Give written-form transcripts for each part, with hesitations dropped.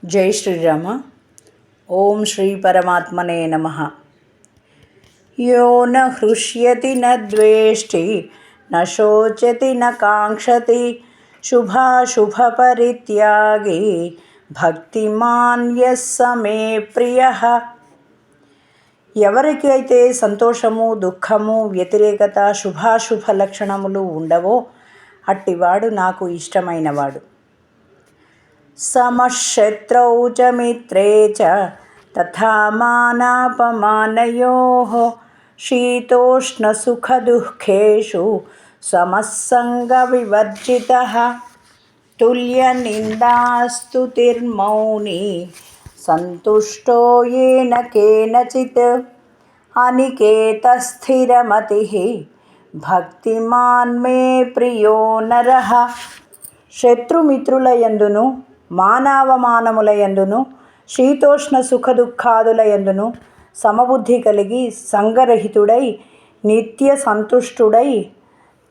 జై శ్రీరామ. ఓం శ్రీ పరమాత్మనే నమః. యో న హృష్యతి న ద్వేష్టి న శోచతి న కాంక్షతి శుభాశుభపరిత్యాగి భక్తిమాన్ యః స మే ప్రియః. ఎవరికైతే సంతోషము, దుఃఖము, వ్యతిరేకత, శుభాశుభ లక్షణములు ఉండవో అట్టివాడు నాకు ఇష్టమైనవాడు. సమశత్రౌ చ మిత్రే చ తథా మానాపమానయోః శీతోష్ణసుఖదుఃఖేషు సమస్సంగ వివర్జితః. తుల్యనిందాస్తుతిర్మౌని సంతుష్టోయేన కేనచిత్ అనికేతస్థిరమతిః భక్తిమాన్ మే ప్రియో నరః. శత్రుమిత్రుల యందును, మానావమానముల యందును, శీతోష్ణ సుఖదుఖాదుల యందును సమబుద్ధి కలిగి సంగరహితుడై నిత్య సంతుష్టుడై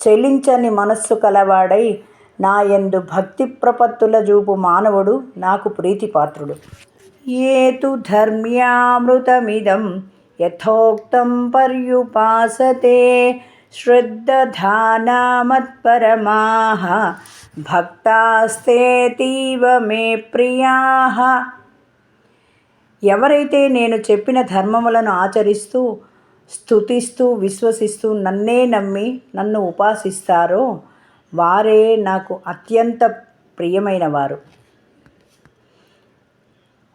చెలించని మనస్సు కలవాడై నా యందు భక్తి ప్రపత్తుల జూపు మానవుడు నాకు ప్రీతిపాత్రుడు. ఏతు ధర్మ్యామృతమిదం యథోక్తం పర్యుపాసతే శ్రద్ధధానా మత్పరమాః భక్తాస్తేతీవ మే ప్రియాః. ఎవరైతే నేను చెప్పిన ధర్మములను ఆచరిస్తూ, స్తుతిస్తూ, విశ్వసిస్తూ నన్నే నమ్మి నన్ను ఉపాసిస్తారో వారే నాకు అత్యంత ప్రియమైన వారు.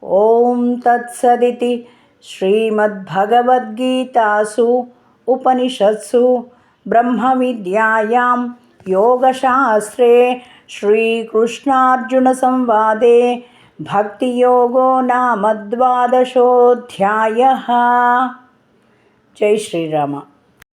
ఓం తత్సదితి శ్రీమద్భగవద్గీతాసు ఉపనిషత్సు బ్రహ్మ విద్యాయాం యోగశాస్త్రే శ్రీకృష్ణార్జున సంవాదే భక్తియోగో నామ ద్వాదశోऽధ్యాయః. జై శ్రీరామ.